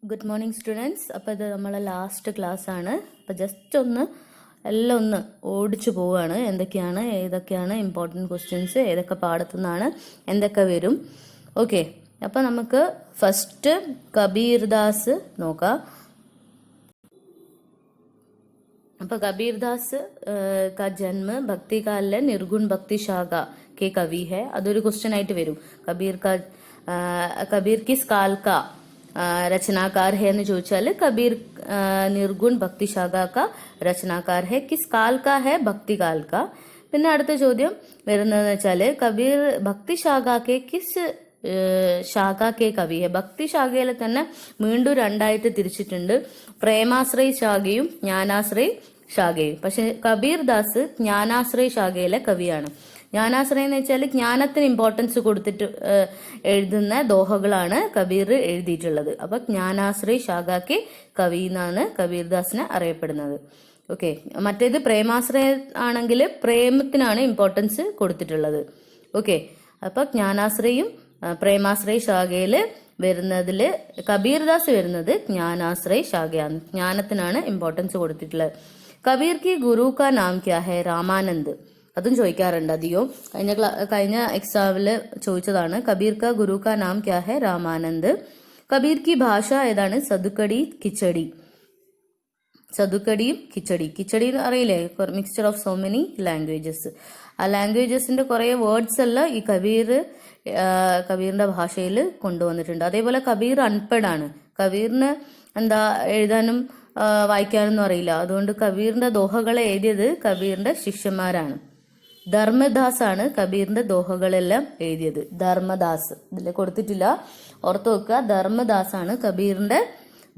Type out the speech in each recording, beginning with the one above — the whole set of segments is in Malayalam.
Good morning students. അപ്പോൾ ഇത് നമ്മളെ ലാസ്റ്റ് ക്ലാസ് ആണ്. അപ്പോൾ ജസ്റ്റ് എല്ലാം ഒന്ന് ഓടിച്ചു പോവുകയാണ്. ഏതൊക്കെയാണ് ഇമ്പോർട്ടൻറ്റ് ക്വസ്റ്റ്യൻസ്, ഏതൊക്കെ പാടത്തുനിന്നാണ്, എന്തൊക്കെ വരും. ഓക്കെ, അപ്പോൾ നമുക്ക് ഫസ്റ്റ് കബീർദാസ് നോക്കാം. അപ്പോൾ കബീർദാസ് का जन्म भक्ति काल निर्गुण भक्ति शाखा के कवि है. അതൊരു ക്വസ്റ്റ്യൻ ആയിട്ട് വരും. कबीर किस काल का रचनाकार है എന്ന് ചോദിച്ചാൽ कबीर निर्गुण भक्ति शाखा का रचनाकार है. किस काल का है? भक्ति काल का. പിന്നെ അടുത്ത ചോദ്യം വരുന്നതെന്ന് വെച്ചാൽ कबीर भक्ति शाखा के किस ശാഖ കെ കവി ഹെ. ഭക്തി ശാഖയിൽ തന്നെ വീണ്ടും രണ്ടായിട്ട് തിരിച്ചിട്ടുണ്ട്, പ്രേമാശ്രയ ശാഖയും ജ്ഞാനാശ്രയ ശാഖയും. പക്ഷെ കബീർദാസ് ജ്ഞാനാശ്രയ ശാഖയിലെ കവിയാണ്. ജ്ഞാനാശ്രയം എന്ന് വെച്ചാൽ ജ്ഞാനത്തിന് ഇമ്പോർട്ടൻസ് കൊടുത്തിട്ട് എഴുതുന്ന ദോഹകളാണ് കബീർ എഴുതിയിട്ടുള്ളത്. അപ്പൊ ജ്ഞാനാശ്രയ ശാഖയ്ക്ക് കവി എന്നാണ് കബീർദാസിനെ അറിയപ്പെടുന്നത്. ഓക്കെ, മറ്റേത് പ്രേമാശ്രയ ആണെങ്കിൽ പ്രേമത്തിനാണ് ഇമ്പോർട്ടൻസ് കൊടുത്തിട്ടുള്ളത്. ഓക്കെ, അപ്പൊ ജ്ഞാനാശ്രയും പ്രേമാശ്രയ ശാഖയില് വരുന്നതില് കബീർദാസ് വരുന്നത് ജ്ഞാനാശ്രയ ശാഖയാണ്. ജ്ഞാനത്തിനാണ് ഇമ്പോർട്ടൻസ് കൊടുത്തിട്ടുള്ളത്. കബീർ കി ഗുരു കാ നാം ക്യാ ഹെ? രാമാനന്ദ്. അതും ചോദിക്കാറുണ്ട് അധികം. കഴിഞ്ഞ എക്സാമില് ചോദിച്ചതാണ്. കബീർ കാ ഗുരു കാ നാം ക്യാ ഹെ? രാമാനന്ദ്. കബീർ കി ഭാഷ ഏതാണ്? സദുക്കടി കിച്ചടി. സദുക്കടിയും കിച്ചടി. കിച്ചടി എന്ന് അറിയില്ലേ? Mixture of so many languages. ആ ലാംഗ്വേജസിന്റെ കുറെ വേർഡ്സ് എല്ലാം ഈ കബീറിന്റെ ഭാഷയിൽ കൊണ്ടുവന്നിട്ടുണ്ട്. അതേപോലെ കബീർ അൺപെഡാണ്. കബീറിന് എഴുതാനും വായിക്കാനൊന്നും അറിയില്ല. അതുകൊണ്ട് കബീറിന്റെ ദോഹകളെ എഴുതിയത് കബീറിന്റെ ശിഷ്യന്മാരാണ്. ധർമ്മദാസ് ആണ് കബീറിന്റെ ദോഹകളെല്ലാം എഴുതിയത്. ധർമ്മദാസ് ഇതിൽ കൊടുത്തിട്ടില്ല, ഓർത്തു വെക്കുക. ധർമ്മദാസ് ആണ് കബീറിന്റെ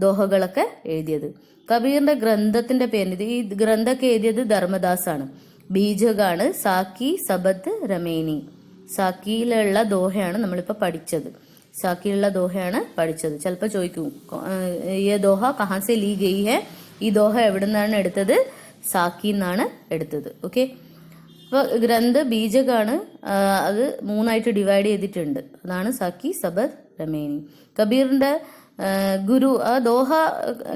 ദോഹകളൊക്കെ എഴുതിയത്. കബീറിന്റെ ഗ്രന്ഥത്തിന്റെ പേര്, ഈ ഗ്രന്ഥമൊക്കെ എഴുതിയത് ധർമ്മദാസ് ആണ്. ബീജകാണ് സാക്കി സബത്ത് രമേനി. സാക്കിയിലുള്ള ദോഹയാണ് നമ്മളിപ്പോ പഠിച്ചത്. സാക്കിയിലുള്ള ദോഹയാണ് പഠിച്ചത്. ചിലപ്പോൾ ചോദിക്കും ഈ ദോഹ കഹാസെ ലീ ഗയി ഹെ? ഈ ദോഹ എവിടെ നിന്നാണ് എടുത്തത്? സാക്കി എന്നാണ് എടുത്തത്. ഓക്കെ, അപ്പൊ ഗ്രന്ഥ ബീജകാണ്. അത് 3 ഡിവൈഡ് ചെയ്തിട്ടുണ്ട്. അതാണ് സാക്കി സബത് രമേനി. കബീറിന്റെ ഗുരു, ആ ദോഹ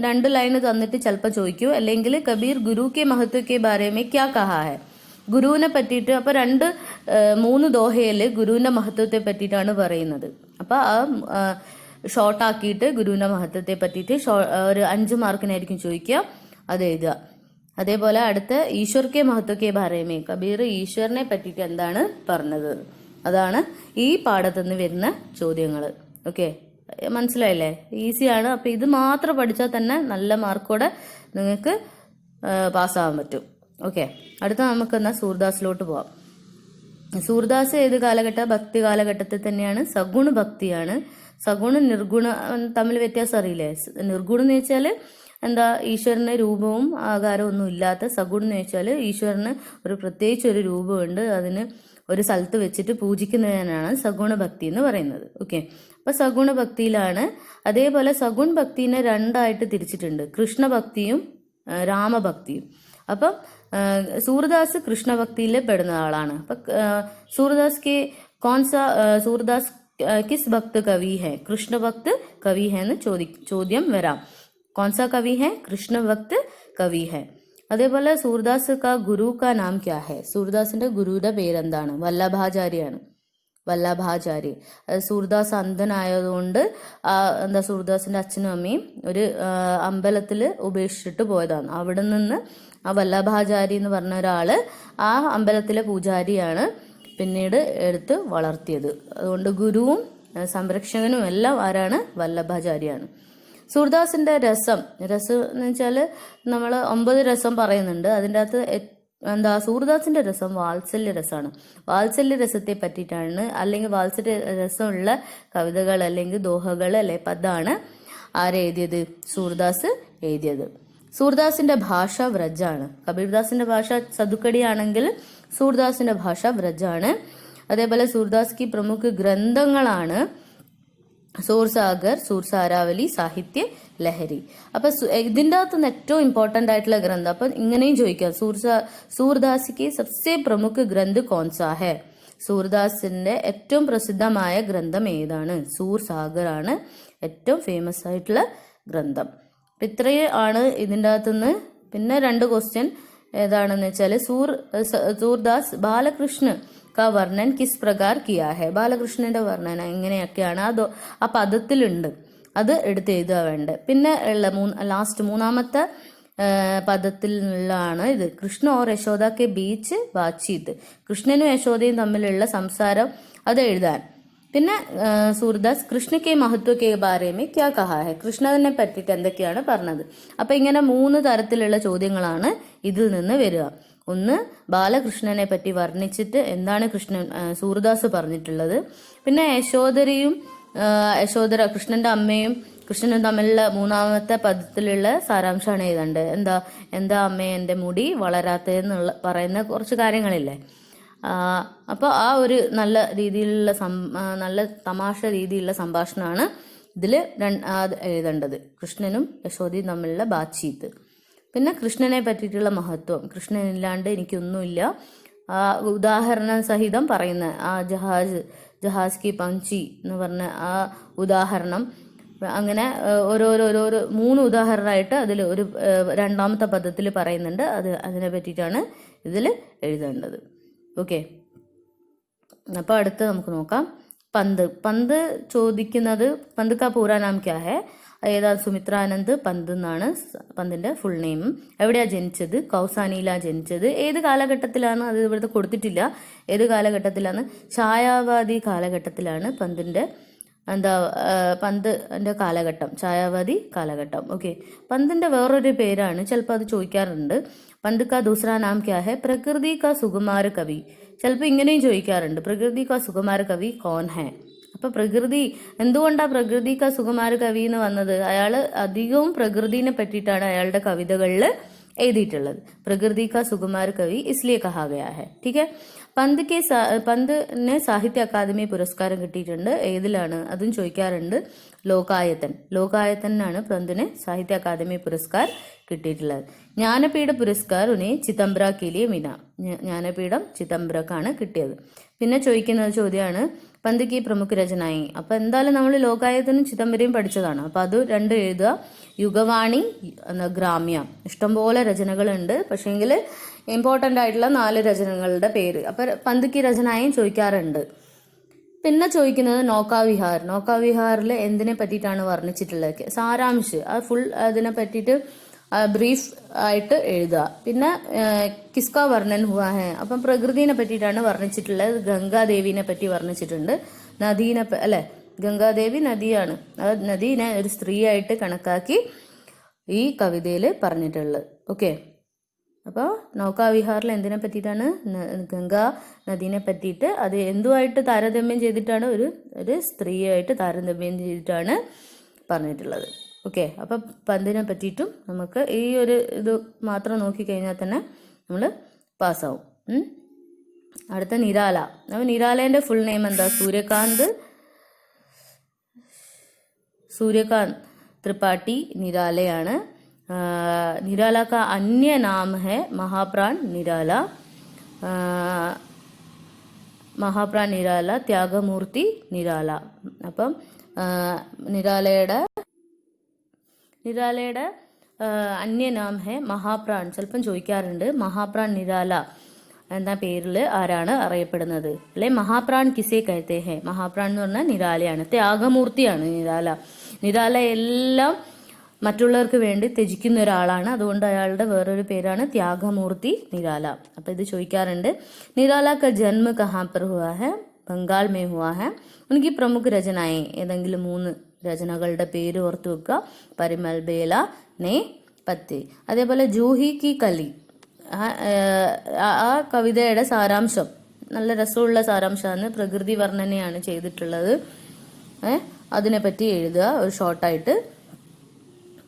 2 ലൈൻ തന്നിട്ട് ചിലപ്പോൾ ചോദിക്കൂ. അല്ലെങ്കിൽ കബീർ ഗുരു കെ മഹത്വ കെ ബാരെ മേ ക്യാ കഹാ ഹെ? ഗുരുവിനെ പറ്റിയിട്ട്. അപ്പൊ 3 ദോഹയില് ഗുരുവിന്റെ മഹത്വത്തെ പറ്റിയിട്ടാണ് പറയുന്നത്. അപ്പൊ ആ ഷോർട്ട് ആക്കിയിട്ട് ഗുരുവിന്റെ മഹത്വത്തെ പറ്റിയിട്ട് ഒരു 5 മാർക്കിനായിരിക്കും ചോദിക്കുക, അത് എഴുതുക. അതേപോലെ അടുത്ത ഈശ്വർ കെ മഹത്വ കെ ബാരേമേ, കബീർ ഈശ്വരനെ പറ്റിയിട്ട് എന്താണ് പറഞ്ഞത്? അതാണ് ഈ പാഠത്തുനിന്ന് വരുന്ന ചോദ്യങ്ങൾ. ഓക്കെ, മനസ്സിലായില്ലേ? ഈസിയാണ്. അപ്പൊ ഇത് മാത്രം പഠിച്ചാൽ തന്നെ നല്ല മാർക്കോടെ നിങ്ങൾക്ക് പാസ്സാവാൻ പറ്റും. ഓക്കെ, അടുത്ത നമുക്ക് എന്നാ സൂർദാസിലോട്ട് പോവാം. സൂർദാസ് ഏത് കാലഘട്ട? ഭക്തി കാലഘട്ടത്തിൽ തന്നെയാണ്. സഗുണ ഭക്തിയാണ്. സഗുണ നിർഗുണ തമ്മിൽ വ്യത്യാസം അറിയില്ലേ? നിർഗുണം എന്ന് വെച്ചാല് ഈശ്വരന് രൂപവും ആകാരവും ഒന്നും ഇല്ലാത്ത. സഗുണം എന്ന് വെച്ചാൽ ഈശ്വരന് പ്രത്യേകിച്ച് ഒരു രൂപമുണ്ട്, അതിന് ഒരു സ്ഥലത്ത് വെച്ചിട്ട് പൂജിക്കുന്നതിനാണ് സഗുണ ഭക്തി എന്ന് പറയുന്നത്. ഓക്കെ, അപ്പൊ സഗുണ ഭക്തിയിലാണ്. അതേപോലെ സഗുൺ ഭക്തിനെ 2 തിരിച്ചിട്ടുണ്ട്, കൃഷ്ണഭക്തിയും രാമഭക്തിയും. അപ്പം സൂർദാസ് കൃഷ്ണഭക്തിയിൽ പെടുന്ന ആളാണ്. അപ്പൊ സൂർദാസ് കിസ് ഭക്ത് കവി ഹെ? കൃഷ്ണ ഭക്ത് കവി ഹെ എന്ന് ചോദ്യം വരാം. കോൺസാ കവി ഹെ? കൃഷ്ണ ഭക്ത് കവി ഹെ. അതേപോലെ സൂർദാസ് കാ ഗുരു കാ നാം ക്യാ ഹെ? സൂർദാസിന്റെ ഗുരുയുടെ പേരെന്താണ്? വല്ലഭാചാര്യാണ്. വല്ലഭാചാര്യ. സൂർദാസ് അന്ധനായതുകൊണ്ട് സൂർദാസിന്റെ അച്ഛനും അമ്മയും ഒരു അമ്പലത്തിൽ ഉപേക്ഷിച്ചിട്ട് പോയതാണ്. അവിടെ നിന്ന് ആ വല്ലഭാചാരി എന്ന് പറഞ്ഞ ഒരാള് ആ അമ്പലത്തിലെ പൂജാരിയാണ് പിന്നീട് എടുത്ത് വളർത്തിയത്. അതുകൊണ്ട് ഗുരുവും സംരക്ഷകനും എല്ലാം ആരാണ്? വല്ലഭാചാര്യാണ്. സൂർദാസിന്റെ രസം എന്ന് വെച്ചാല് നമ്മൾ 9 രസം പറയുന്നുണ്ട്. അതിൻ്റെ അകത്ത് സൂർദാസിന്റെ രസം വാത്സല്യ രസമാണ്. വാത്സല്യ രസത്തെ പറ്റിയിട്ടാണ്, അല്ലെങ്കിൽ വാത്സല്യ രസമുള്ള കവിതകൾ അല്ലെങ്കിൽ ദോഹകൾ അല്ലെ പദാണ് ആരെഴുതിയത്? സൂർദാസ് എഴുതിയത്. സൂർദാസിന്റെ ഭാഷ വ്രജാണ്. കബീർദാസിന്റെ ഭാഷ സദുക്കടി ആണെങ്കിൽ സൂർദാസിന്റെ ഭാഷ വ്രജാണ്. അതേപോലെ സൂർദാസ് की പ്രമുഖ ഗ്രന്ഥങ്ങളാണ് സൂർസാഗർ, സൂർസാരാവലി, സാഹിത്യ ലഹരി. അപ്പൊ ഇതിൻ്റെ അകത്തുനിന്ന് ഏറ്റവും ഇമ്പോർട്ടന്റ് ആയിട്ടുള്ള ഗ്രന്ഥം, അപ്പൊ ഇങ്ങനെയും ചോദിക്കാം, സൂർദാസിക്ക് സബ്സെ പ്രമുഖ ഗ്രന്ഥ കോൺസാ ഹെ? സൂർദാസിന്റെ ഏറ്റവും പ്രസിദ്ധമായ ഗ്രന്ഥം ഏതാണ്? സൂർസാഗർ ആണ് ഏറ്റവും ഫേമസ് ആയിട്ടുള്ള ഗ്രന്ഥം. ഇത്രയും ആണ് ഇതിൻ്റെ അകത്തുനിന്ന്. പിന്നെ 2 ക്വസ്റ്റ്യൻ ഏതാണെന്ന് വെച്ചാൽ സൂർദാസ് ബാലകൃഷ്ണ കാ വർണ്ണൻ കിസ് പ്രകാർ കിയാ ഹെ. ബാലകൃഷ്ണന്റെ വർണ്ണന എങ്ങനെയൊക്കെയാണ് അത് ആ പദത്തിലുണ്ട്, അത് എടുത്ത് എഴുതുക വേണ്ടത്. പിന്നെ ഉള്ള ലാസ്റ്റ് 3-ാമത്തെ പദത്തിലാണ് ഇത്. കൃഷ്ണ ഓർ യശോദ കെ ബീച്ച് ബാത്ചീത്ത്. കൃഷ്ണനും യശോദയും തമ്മിലുള്ള സംസാരം അത് എഴുതാൻ. പിന്നെ സൂർദാസ് കൃഷ്ണ കെ മഹത്വ കെ ബാരേമേ ക്യാ കഹാ ഹെ. കൃഷ്ണനെ പറ്റിയിട്ട് എന്തൊക്കെയാണ് പറഞ്ഞത്. അപ്പൊ ഇങ്ങനെ 3 തരത്തിലുള്ള ചോദ്യങ്ങളാണ് ഇതിൽ നിന്ന് വരിക. ഒന്ന്, ബാലകൃഷ്ണനെ പറ്റി വർണ്ണിച്ചിട്ട് എന്താണ് സൂർദാസ് പറഞ്ഞിട്ടുള്ളത്. പിന്നെ കൃഷ്ണന്റെ അമ്മയും കൃഷ്ണനും തമ്മിലുള്ള 3-ാമത്തെ പദത്തിലുള്ള സാരാംശമാണ് എഴുതേണ്ടത്. എന്താ അമ്മയെ എൻ്റെ മുടി വളരാത്തതെന്നുള്ള പറയുന്ന കുറച്ച് കാര്യങ്ങളില്ലേ. അപ്പോൾ ആ ഒരു നല്ല രീതിയിലുള്ള നല്ല തമാശ രീതിയിലുള്ള സംഭാഷണമാണ് ഇതിൽ എഴുതേണ്ടത്. കൃഷ്ണനും യശോദയും തമ്മിലുള്ള ബാത്ചീത്ത്. പിന്നെ കൃഷ്ണനെ പറ്റിയിട്ടുള്ള മഹത്വം, കൃഷ്ണനില്ലാണ്ട് എനിക്കൊന്നുമില്ല, ഉദാഹരണ സഹിതം പറയുന്ന ആ ജഹാസ് കി പഞ്ചി എന്ന് പറഞ്ഞ ആ ഉദാഹരണം. അങ്ങനെ ഓരോരോ 3 ഉദാഹരണമായിട്ട് അതിൽ ഒരു 2-ാമത്തെ പദത്തിൽ പറയുന്നുണ്ട്. അതിനെ പറ്റിയിട്ടാണ് ഇതിൽ എഴുതേണ്ടത്. ഓക്കെ, അപ്പോൾ അടുത്ത് നമുക്ക് നോക്കാം. പന്ത് ചോദിക്കുന്നത് പന്ത് കാ പൂരാ നാം ക്യാ ഹെ. ഏതാ സുമിത്രാനന്ദ് പന്ത് എന്നാണ് പന്തിന്റെ ഫുൾ നെയിം. എവിടെയാ ജനിച്ചത്? കൗസാനിയിലാ ജനിച്ചത്. ഏത് കാലഘട്ടത്തിലാണ് അത് ഇവിടുത്തെ കൊടുത്തിട്ടില്ല. ഏത് കാലഘട്ടത്തിലാണ്? ഛായാവാദി കാലഘട്ടത്തിലാണ് പന്തിന്റെ കാലഘട്ടം, ഛായാവാദി കാലഘട്ടം. ഓക്കെ, പന്തിന്റെ വേറൊരു പേരാണ്, ചിലപ്പോൾ അത് ചോദിക്കാറുണ്ട്. പന്ത് കാ ദൂസറാ നാം ക്യാ ഹെ. പ്രകൃതി കാ സുകുമാര കവി. ചിലപ്പോൾ ഇങ്ങനെയും ചോദിക്കാറുണ്ട്, പ്രകൃതി കാ സുകുമാര കവി കോൻ ഹെ. അപ്പൊ എന്തുകൊണ്ടാണ് പ്രകൃതി കാ സുകുമാര കവി എന്ന് വന്നത്? അയാള് അധികവും പ്രകൃതിനെ പറ്റിയിട്ടാണ് അയാളുടെ കവിതകളിൽ എഴുതിയിട്ടുള്ളത്. പ്രകൃതി കാ സുകുമാര കവി ഇസ്ലിയെ കഹാ ഗയാ ഹെ. ठीक है. പന്തിന് സാഹിത്യ അക്കാദമി പുരസ്കാരം കിട്ടിയിട്ടുണ്ട്. ഏതിലാണ്? അതും ചോദിക്കാറുണ്ട്. ലോകായത്തനാണ് പന്തിന് സാഹിത്യ അക്കാദമി പുരസ്കാർ കിട്ടിയിട്ടുള്ളത്. ജ്ഞാനപീഠ പുരസ്കാർ ഉനെ ചിദംബര കീലിയെ മിന. ജ്ഞാനപീഠം ചിദംബരക്കാണ് കിട്ടിയത്. പിന്നെ ചോദിക്കുന്ന ചോദ്യമാണ് പന്ത് കി പ്രമുഖ രചനായി. അപ്പൊ എന്തായാലും നമ്മൾ ലോകായത്തനും ചിദംബരയും പഠിച്ചതാണ്. അപ്പൊ അത് 2 എഴുതുക. യുഗവാണി, ഗ്രാമ്യ, ഇഷ്ടംപോലെ രചനകളുണ്ട്. പക്ഷെങ്കിൽ ഇമ്പോർട്ടൻ്റ് ആയിട്ടുള്ള 4 രചനകളുടെ പേര്. അപ്പൊ പന്ത് കി രചനായും ചോദിക്കാറുണ്ട്. പിന്നെ ചോദിക്കുന്നത് നോക്കാവിഹാറിൽ എന്തിനെ പറ്റിയിട്ടാണ് വർണ്ണിച്ചിട്ടുള്ളത്? സാരാംശ് അത് ഫുൾ അതിനെ പറ്റിയിട്ട് ബ്രീഫ് ആയിട്ട് എഴുതുക. പിന്നെ കിസ്ക വർണ്ണൻ ഹുവാ ഹെ. അപ്പം പ്രകൃതിനെ പറ്റിയിട്ടാണ് വർണ്ണിച്ചിട്ടുള്ളത്. ഗംഗാദേവിനെ പറ്റി വർണ്ണിച്ചിട്ടുണ്ട്. ഗംഗാദേവി നദിയാണ്. നദീനെ ഒരു സ്ത്രീയായിട്ട് കണക്കാക്കി ഈ കവിതയിൽ പറഞ്ഞിട്ടുള്ളത്. ഓക്കെ, അപ്പോൾ നൗകാവിഹാറിൽ എന്തിനെ പറ്റിയിട്ടാണ്? ഗംഗാ നദീനെ പറ്റിയിട്ട് അത് എന്തുമായിട്ട് താരതമ്യം ചെയ്തിട്ടാണ്? ഒരു സ്ത്രീയായിട്ട് താരതമ്യം ചെയ്തിട്ടാണ് പറഞ്ഞിട്ടുള്ളത്. ഓക്കെ, അപ്പം പന്തിനെ പറ്റിയിട്ടും നമുക്ക് ഈ ഒരു ഇത് മാത്രം നോക്കിക്കഴിഞ്ഞാൽ തന്നെ നമ്മൾ പാസ്സാവും. അടുത്ത നിരാല. അപ്പോൾ നിരാലേൻ്റെ ഫുൾ നെയിം എന്താ? സൂര്യകാന്ത് ത്രിപാഠി നിരാലയാണ്. निराला का अन्य नाम है महाप्राण निराला, त्यागमूर्ति निराला. അപ്പം നിരാലയുടെ അന്യനാം ഹെ മഹാപ്രാൺ. ചിലപ്പം ചോദിക്കാറുണ്ട് മഹാപ്രാൺ നിരാല എന്ന പേരിൽ ആരാണ് അറിയപ്പെടുന്നത്? അല്ലെ മഹാപ്രാൺ കിസേ കഹത്തെ ഹെ. മഹാപ്രാൺ എന്ന് പറഞ്ഞാൽ നിരാലയാണ്. ത്യാഗമൂർത്തിയാണ് നിരാല എല്ലാം മറ്റുള്ളവർക്ക് വേണ്ടി ത്യജിക്കുന്ന ഒരാളാണ്. അതുകൊണ്ട് അയാളുടെ വേറൊരു പേരാണ് ത്യാഗമൂർത്തി നിരാല. അപ്പൊ ഇത് ചോദിക്കാറുണ്ട്. നിരാല ക ജന്മ കഹാ പർ ഹുവാ ഹെ? ബംഗാൾ മേ ഹുവാ ഹെ. ഉനकी പ്രമുഖ രചനായി. ഏതെങ്കിലും 3 രചനകളുടെ പേര് ഓർത്തു വെക്കുക. പരിമൽ ബേല, നെ, പത്തി. അതേപോലെ ജൂഹി കി കലി, ആ കവിതയുടെ സാരാംശം നല്ല രസമുള്ള സാരാംശമാണ്. പ്രകൃതി വർണ്ണനയാണ് ചെയ്തിട്ടുള്ളത്. അതിനെപ്പറ്റി എഴുതുക ഒരു ഷോർട്ടായിട്ട്.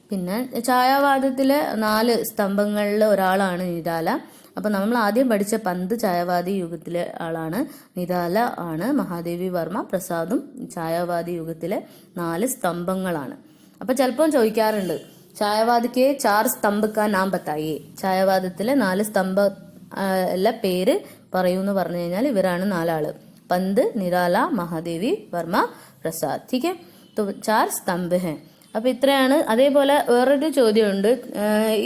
പിന്നെ ഛായാവാദത്തിലെ 4 സ്തംഭങ്ങളിൽ ഒരാളാണ് നിരാല. അപ്പം നമ്മൾ ആദ്യം പഠിച്ച പന്ത് ഛായാവാദി യുഗത്തിലെ ആളാണ്. നിരാല ആണ് മഹാദേവി വർമ്മ പ്രസാദും ഛായാവാദി യുഗത്തിലെ 4 സ്തംഭങ്ങളാണ്. അപ്പം ചിലപ്പം ചോദിക്കാറുണ്ട് ഛായാവാദിക്ക് 4 സ്തംഭ കാ നാം ബത്തായേ. ഛായാവാദത്തിലെ 4 സ്തംഭ എല്ലാ പേര് പറയൂന്ന് പറഞ്ഞു കഴിഞ്ഞാൽ ഇവരാണ് 4 ആള്. പന്ത്, നിരാല, മഹാദേവി വർമ്മ, प्रसाद. ठीक है, तो 4 स्तंभ हैं. അപ്പോൾ ഇത്രയാണ്. അതേപോലെ വേറൊരു ചോദ്യമുണ്ട്,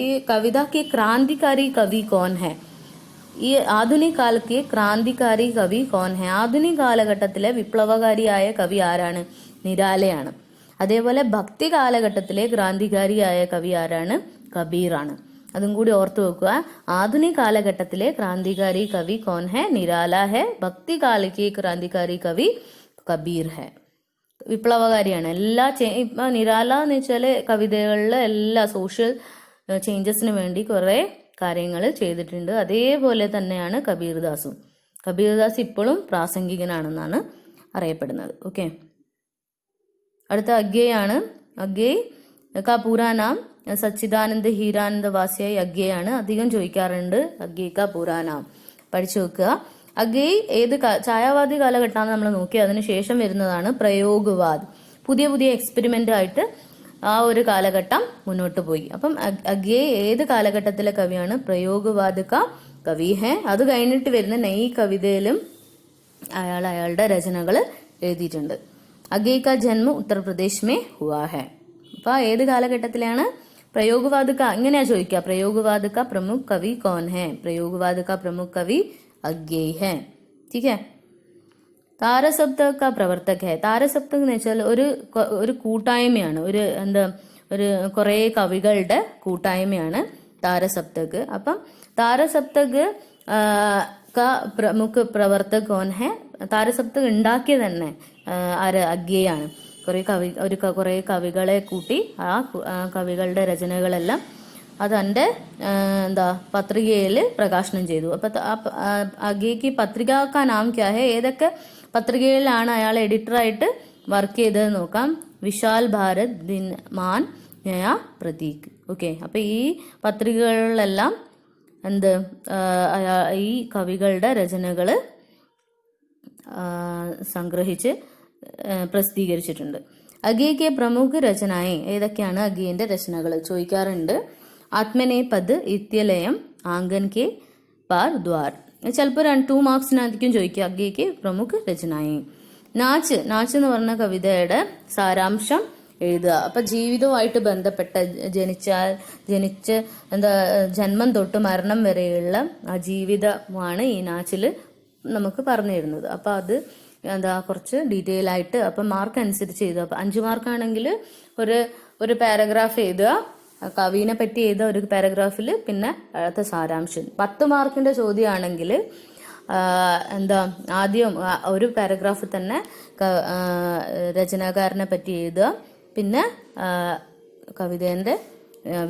ഈ കവിതയ്ക്ക് ക്രാന്തികാരി കവി കോൻ ഹെ? ഈ ആധുനിക കാലത്തെ ക്രാന്തികാരി കവി കോൻ ഹെ? ആധുനിക കാലഘട്ടത്തിലെ വിപ്ലവകാരിയായ കവി ആരാണ്? നിരാലയാണ്. അതേപോലെ ഭക്തി കാലഘട്ടത്തിലെ ക്രാന്തികാരിയായ കവി ആരാണ്? കബീറാണ്. അതും കൂടി ഓർത്തു വെക്കുക. ആധുനിക കാലഘട്ടത്തിലെ ക്രാന്തികാരി കവി കോൻ ഹെ? നിരാല ഹെ. ഭക്തി കാലത്തെ ക്രാന്തികാരി കവി കബീർ ഹെ. വിപ്ലവകാരിയാണ്. ഇപ്പം നിരാല എന്ന് വെച്ചാൽ കവിതകളിൽ എല്ലാ സോഷ്യൽ ചേഞ്ചസിന് വേണ്ടി കുറേ കാര്യങ്ങൾ ചെയ്തിട്ടുണ്ട്. അതേപോലെ തന്നെയാണ് കബീർദാസും. കബീർദാസ് ഇപ്പോഴും പ്രാസംഗികനാണെന്നാണ് അറിയപ്പെടുന്നത്. ഓക്കെ, അടുത്ത അഗ്ഗേയാണ്. അഗ്ഗേ കാ പൂരാ നാം സച്ചിദാനന്ദ ഹീരാനന്ദ വാസിയായി അഗ്ഗേയാണ്. അധികം ചോദിക്കാറുണ്ട് അഗ്ഗേ കാ പൂരാ നാം, പഠിച്ചു വെക്കുക. അഗ്ഗേ ഏത് ഛായാവാദി കാലഘട്ടമാണ് നമ്മൾ നോക്കി. അതിനുശേഷം വരുന്നതാണ് പ്രയോഗവാദ്. പുതിയ പുതിയ എക്സ്പെരിമെന്റ് ആയിട്ട് ആ ഒരു കാലഘട്ടം മുന്നോട്ട് പോയി. അപ്പം അഗ്ഗേ ഏത് കാലഘട്ടത്തിലെ കവിയാണ്? പ്രയോഗവാദ് കാ കവി ഹെ. അത് കഴിഞ്ഞിട്ട് വരുന്ന നയി കവിതയിലും അയാളുടെ രചനകൾ എഴുതിയിട്ടുണ്ട്. അഗ്ഗേ കാ ജന്മ ഉത്തർപ്രദേശ് മേ ഹുവാ ഹെ. അപ്പൊ ഏത് കാലഘട്ടത്തിലാണ്? പ്രയോഗവാദ് കാ. ഇങ്ങനെയാ ചോദിക്കുക, പ്രയോഗവാദ് കാ പ്രമുഖ കവി കോൻ ഹെ? പ്രയോഗവാദ് കാ പ്രമുഖ കവി അഗ്ഗേ ഹെ. ठीक है. താരസപ്തക കാ പ്രവർത്തക ഹെ. താരസപ്തക എന്ന് വെച്ചാൽ ഒരു കൂട്ടായ്മയാണ്, ഒരു കുറേ കവികളുടെ കൂട്ടായ്മയാണ് താരസപ്തക. അപ്പം താരസപ്തക കാ പ്രമുഖ പ്രവർത്തക കോൻ ഹെ? താരസപ്തക ഉണ്ടാക്കിയ തന്നെ അഗ്ഗേയാണ്. കുറേ കവികളെ കൂട്ടി ആ കവികളുടെ രചനകളെല്ലാം അതെൻ്റെ പത്രികയിൽ പ്രകാശനം ചെയ്തു. അപ്പം അഗ്ഗേക്ക് പത്രിക കാ നാം ക്യാ ഹെ? ഏതൊക്കെ പത്രികയിലാണ് അയാൾ എഡിറ്ററായിട്ട് വർക്ക് ചെയ്തത് നോക്കാം. വിശാൽ ഭാരത്, ദിൻമാൻ, നയാ പ്രതീക്. ഓക്കെ, അപ്പം ഈ പത്രികകളിലെല്ലാം ഈ കവികളുടെ രചനകൾ സംഗ്രഹിച്ച് പ്രസിദ്ധീകരിച്ചിട്ടുണ്ട്. അഗ്ഗേക്ക് പ്രമുഖ രചനയെ ഏതൊക്കെയാണ്? അഗ്ഗേന്റെ രചനകൾ ചോദിക്കാറുണ്ട്. ആത്മനെ പദ്, ഇത്യലയം, ആംഗൻ കെ പാർ ദ്വാർ. ചിലപ്പോൾ 2 മാർക്സിനായിരിക്കും ചോദിക്കുക അഗ്ഗേക്ക് പ്രമുഖ രചനയെ. നാച്ച് എന്ന് പറഞ്ഞ കവിതയുടെ സാരാംശം എഴുതുക. അപ്പൊ ജീവിതവുമായിട്ട് ബന്ധപ്പെട്ട ജന്മം തൊട്ട് മരണം വരെയുള്ള ആ ജീവിതമാണ് ഈ നാച്ചിൽ നമുക്ക് പറഞ്ഞു തരുന്നത്. അപ്പൊ അത് കുറച്ച് ഡീറ്റെയിൽ ആയിട്ട്, അപ്പം മാർക്ക് അനുസരിച്ച് എഴുതുക. അപ്പം 5 മാർക്കാണെങ്കിൽ ഒരു പാരഗ്രാഫ് എഴുതുക, കവിനെ പറ്റി എഴുതുക ഒരു പാരഗ്രാഫിൽ, പിന്നെ അടുത്ത സാരാംശം. 10 മാർക്കിന്റെ ചോദ്യമാണെങ്കിൽ ആദ്യം ഒരു പാരഗ്രാഫിൽ തന്നെ രചനാകാരനെ പറ്റി എഴുതുക, പിന്നെ കവിതേന്റെ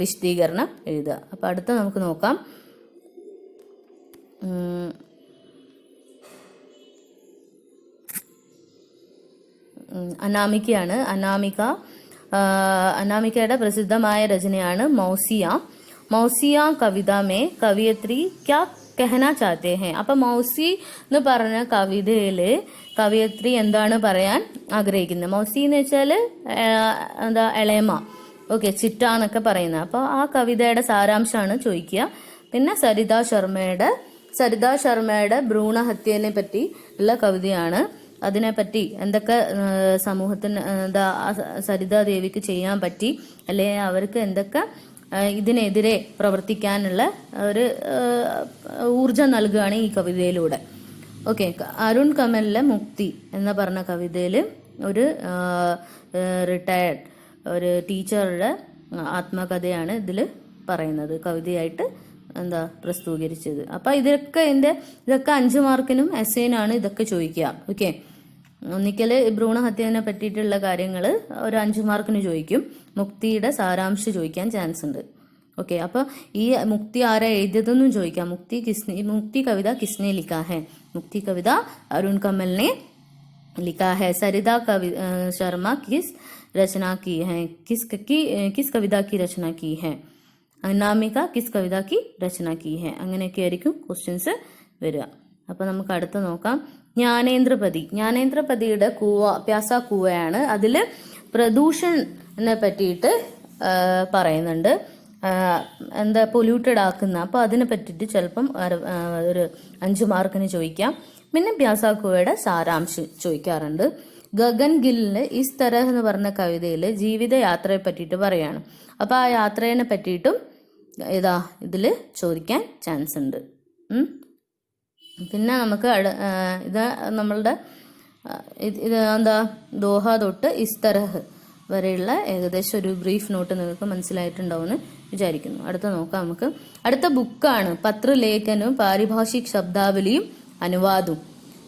വിശദീകരണം എഴുതുക. അപ്പം അടുത്ത നമുക്ക് നോക്കാം. അനാമികയാണ്. അനാമികയുടെ പ്രസിദ്ധമായ രചനയാണ് മൗസിയ കവിത മേ കവിയത്രി ക്യാ കഹന ചാത്തേ ഹെ. അപ്പൊ മൗസി എന്ന് പറഞ്ഞ കവിതയില് കവിയത്രി എന്താണ് പറയാൻ ആഗ്രഹിക്കുന്നത്? മൗസി എന്ന് വെച്ചാല് എളേമ, ഓക്കെ, ചിറ്റ എന്നൊക്കെ പറയുന്നത്. അപ്പൊ ആ കവിതയുടെ സാരാംശമാണ് ചോദിക്കുക. പിന്നെ സരിത ശർമ്മയുടെ ഭ്രൂണഹത്യനെ പറ്റി ഉള്ള കവിതയാണ്. അതിനെപ്പറ്റി എന്തൊക്കെ സമൂഹത്തിന് സരിതാ ദേവിക്ക് ചെയ്യാൻ പറ്റി, അല്ലെങ്കിൽ അവർക്ക് എന്തൊക്കെ ഇതിനെതിരെ പ്രവർത്തിക്കാനുള്ള ഒരു ഊർജം നൽകുകയാണ് ഈ കവിതയിലൂടെ. ഓക്കെ, അരുൺ കമലിലെ മുക്തി എന്ന് പറഞ്ഞ കവിതയിൽ ഒരു റിട്ടയർഡ് ഒരു ടീച്ചറുടെ ആത്മകഥയാണ് ഇതിൽ പറയുന്നത്, കവിതയായിട്ട് പ്രസിദ്ധീകരിച്ചത്. അപ്പം ഇതൊക്കെ 5 മാർക്കിനും എസ്സേനാണ് ഇതൊക്കെ ചോദിക്കുക. ഓക്കെ, ഒന്നിക്കൽ ഭ്രൂണഹത്യനെ പറ്റിയിട്ടുള്ള കാര്യങ്ങൾ ഒരു 5 മാർക്കിന് ചോദിക്കും. മുക്തിയുടെ സാരാംശം ചോദിക്കാൻ ചാൻസ് ഉണ്ട്. ഓക്കെ, അപ്പോൾ ഈ മുക്തി ആരാ എഴുതിയതെന്നും ചോദിക്കാം. മുക്തി കവിത കിസ്നെ ലിഖാ ഹെ? മുക്തി കവിത അരുൺ കമലിനെ ലിഖാ ഹെ. സരിത ശർമ്മ കിസ് രചന की है? किस कविता की रचना की है? അനാമിക കിസ് കവിത കി രചന കി ഹെ? അങ്ങനെയൊക്കെ ആയിരിക്കും ക്വസ്റ്റ്യൻസ് വരിക. അപ്പൊ നമുക്ക് അടുത്ത് നോക്കാം. ജ്ഞാനേന്ദ്രപതിയുടെ പ്യാസ കൂവയാണ്. അതിൽ പ്രദൂഷണനെ പറ്റിയിട്ട് പറയുന്നുണ്ട്, പൊല്യൂട്ടഡ് ആക്കുന്ന. അപ്പൊ അതിനെ പറ്റിയിട്ട് ചിലപ്പം ഒരു 5 മാർക്കിന് ചോദിക്കാം. പിന്നെ പ്യാസ കൂവയുടെ സാരാംശം ചോദിക്കാറുണ്ട്. ഗഗൻ ഗില്ലിന് ഇസ് തരഹ് എന്ന് പറഞ്ഞ കവിതയിൽ ജീവിതയാത്രയെ പറ്റിയിട്ട് പറയാണ്. അപ്പോൾ ആ യാത്രയെ പറ്റിയിട്ടും ഇതിൽ ചോദിക്കാൻ ചാൻസ് ഉണ്ട്. പിന്നെ നമുക്ക് ഇത് നമ്മളുടെ ഇത് ദോഹ തൊട്ട് ഇസ് തരഹ് വരെയുള്ള ഏകദേശം ഒരു ബ്രീഫ് നോട്ട് നിങ്ങൾക്ക് മനസ്സിലായിട്ടുണ്ടാവുമെന്ന് വിചാരിക്കുന്നു. അടുത്ത നോക്കാം നമുക്ക്. അടുത്ത ബുക്കാണ് പത്രലേഖനവും പാരിഭാഷിക് ശബ്ദാവലിയും അനുവാദവും.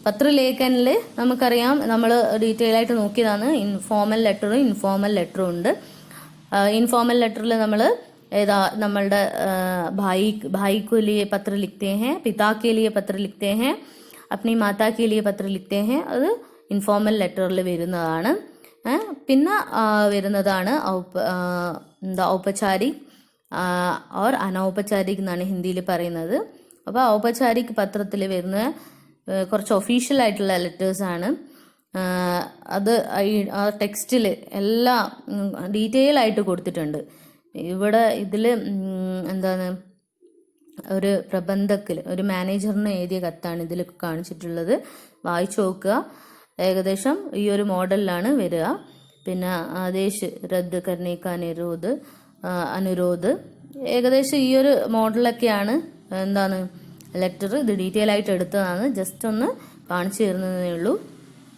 പത്രലേഖനിൽ നമുക്കറിയാം, നമ്മൾ ഡീറ്റെയിൽ ആയിട്ട് നോക്കിയതാണ്. ഇൻഫോർമൽ ലെറ്ററും ഇൻഫോർമൽ ലെറ്ററും ഉണ്ട്. ഇൻഫോർമൽ ലെറ്ററിൽ നമ്മൾ നമ്മളുടെ भाई को लिए पत्र लिखते हैं, पिता के लिए पत्र लिखते हैं, अपनी माता के लिए पत्र लिखते हैं. അത് ഇൻഫോർമൽ ലെറ്ററിൽ വരുന്നതാണ്. പിന്നെ വരുന്നതാണ് ഔപചാരിക് ഓർ അനൗപചാരിക് എന്നാണ് ഹിന്ദിയിൽ പറയുന്നത്. അപ്പോൾ ഔപചാരിക് പത്രത്തിൽ വരുന്ന കുറച്ച് ഒഫീഷ്യൽ ആയിട്ടുള്ള ലെറ്റേഴ്സാണ്. അത് ആ ടെക്സ്റ്റിൽ എല്ലാം ഡീറ്റെയിൽ ആയിട്ട് കൊടുത്തിട്ടുണ്ട്. ഇവിടെ ഇതിൽ ഒരു പ്രബന്ധത്തിൽ ഒരു മാനേജറിന് എഴുതിയ കത്താണ് ഇതിൽ കാണിച്ചിട്ടുള്ളത്. വായിച്ചു നോക്കുക. ഏകദേശം ഈ ഒരു മോഡലിലാണ് വരിക. പിന്നെ ആദേശ് റദ്ദ് കർണേക്ക അനുരോധ് ഏകദേശം ഈ ഒരു മോഡലൊക്കെയാണ് ലെറ്റർ. ഇത് ഡീറ്റെയിൽ ആയിട്ട് എടുത്തതാണ്. ജസ്റ്റ് ഒന്ന് കാണിച്ചു തരുന്നതേ ഉള്ളൂ.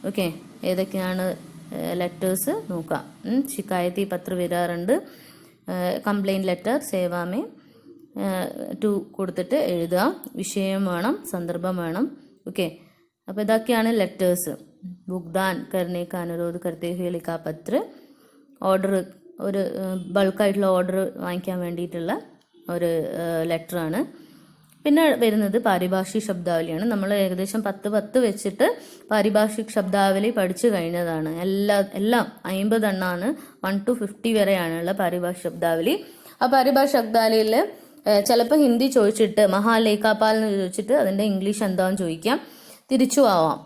ഓക്കെ, ഏതൊക്കെയാണ് ലെറ്റേഴ്സ് നോക്കാം. ശിക്കായത്തി പത്ര വരാറുണ്ട്. കംപ്ലൈൻറ്റ് ലെറ്റർ സേവാമേ ടു കൊടുത്തിട്ട് എഴുതുക. വിഷയം വേണം, സന്ദർഭം വേണം. ഓക്കെ, അപ്പോൾ ഇതൊക്കെയാണ് ലെറ്റേഴ്സ്. ഭുഗ്താൻ കർണേക്ക അനുരോധ് കർത്തേ ഹുए लिखा പത്ര. ഓർഡർ, ഒരു ബൾക്കായിട്ടുള്ള ഓർഡർ വാങ്ങിക്കാൻ വേണ്ടിയിട്ടുള്ള ഒരു ലെറ്ററാണ്. പിന്നെ വരുന്നത് പാരിഭാഷിക് ശബ്ദാവലിയാണ്. നമ്മൾ ഏകദേശം 10 വെച്ചിട്ട് പാരിഭാഷിക് ശബ്ദാവലി പഠിച്ചു കഴിഞ്ഞതാണ്. എല്ലാം 50 എണ്ണമാണ്. 1 to 50 വരെയാണുള്ള പാരിഭാഷിക് ശബ്ദാവലി. ആ പാരിഭാഷിക് ശബ്ദാവലിയിൽ ചിലപ്പോൾ ഹിന്ദി ചോദിച്ചിട്ട് മഹാലേഖാപാൽ എന്ന് ചോദിച്ചിട്ട് അതിൻ്റെ ഇംഗ്ലീഷ് എന്താണെന്ന് ചോദിക്കാം. തിരിച്ചു ആവാം.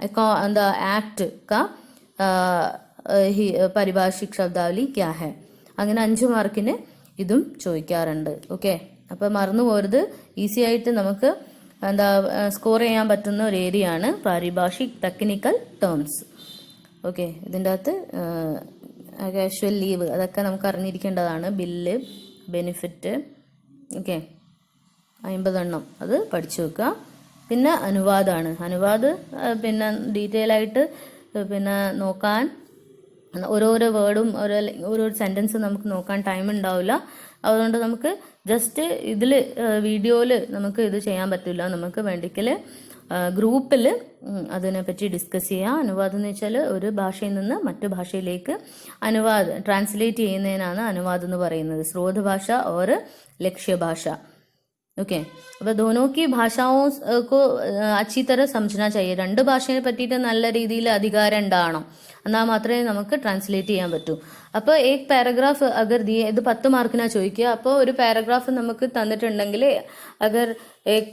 ആക്ട് കാ പാരിഭാഷിക് ശബ്ദാവലി ക്യാ ഹെ. അങ്ങനെ 5 മാർക്കിന് ഇതും ചോദിക്കാറുണ്ട്. ഓക്കെ, അപ്പോൾ മറന്നു പോരുത്. ഈസി ആയിട്ട് നമുക്ക് സ്കോർ ചെയ്യാൻ പറ്റുന്ന ഒരു ഏരിയ ആണ് പാരിഭാഷിക് ടെക്നിക്കൽ ടേംസ്. ഓക്കെ, ഇതിൻ്റെ അകത്ത് കാഷ്വൽ ലീവ് അതൊക്കെ നമുക്ക് അറിഞ്ഞിരിക്കേണ്ടതാണ്. Bill, benefit. ഓക്കെ, 50 എണ്ണം അത് പഠിച്ചു വെക്കുക. പിന്നെ അനുവാദമാണ്. അനുവാദ് പിന്നെ ഡീറ്റെയിൽ ആയിട്ട് പിന്നെ നോക്കാൻ ഓരോരോ വേർഡും ഓരോ സെൻറ്റൻസ് നമുക്ക് നോക്കാൻ ടൈം ഉണ്ടാവില്ല. അതുകൊണ്ട് നമുക്ക് ജസ്റ്റ് ഇതിൽ വീഡിയോയിൽ നമുക്ക് ഇത് ചെയ്യാൻ പറ്റില്ല. നമുക്ക് വേണ്ടിക്കൽ ഗ്രൂപ്പിൽ അതിനെപ്പറ്റി ഡിസ്കസ് ചെയ്യാം. അനുവാദം എന്ന് വെച്ചാൽ ഒരു ഭാഷയിൽ നിന്ന് മറ്റു ഭാഷയിലേക്ക് ട്രാൻസ്ലേറ്റ് ചെയ്യുന്നതിനാണ് അനുവാദം എന്ന് പറയുന്നത്. സ്രോത ഭാഷ और ലക്ഷ്യ ഭാഷ. ഓക്കെ, അപ്പോൾ दोनों की भाषाओं को अच्छी तरह समझना चाहिए. 2 ഭാഷയെ പറ്റിയിട്ട് നല്ല രീതിയിൽ അധികാരം ഉണ്ടാവണം. എന്നാൽ മാത്രമേ നമുക്ക് ട്രാൻസ്ലേറ്റ് ചെയ്യാൻ പറ്റൂ. അപ്പോൾ एक പാരഗ്രാഫ് अगर दिए, ഇത് 10 മാർക്കിനാണ് ചോദിക്കുക. അപ്പോൾ ഒരു പാരഗ്രാഫ് നമുക്ക് തന്നിട്ടുണ്ടെങ്കിൽ अगर एक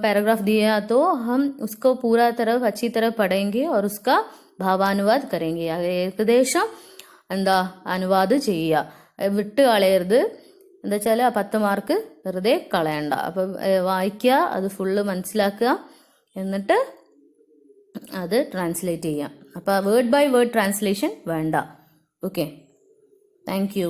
पैराग्राफ दिया तो हम उसको पूरा तरह अच्छी तरह पढ़ेंगे और उसका भावानुवाद करेंगे. ഏകദേശം അനുവാദം ചെയ്യുക, വിട്ട് കളയരുത്. എന്താ വെച്ചാൽ ആ 10 മാർക്ക് വെറുതെ കളയണ്ട. അപ്പം വായിക്കുക, അത് ഫുള്ള് മനസ്സിലാക്കുക, എന്നിട്ട് അത് ട്രാൻസ്ലേറ്റ് ചെയ്യാം. അപ്പോൾ വേർഡ് ബൈ വേർഡ് ട്രാൻസ്ലേഷൻ വേണ്ട. Okay, thank you.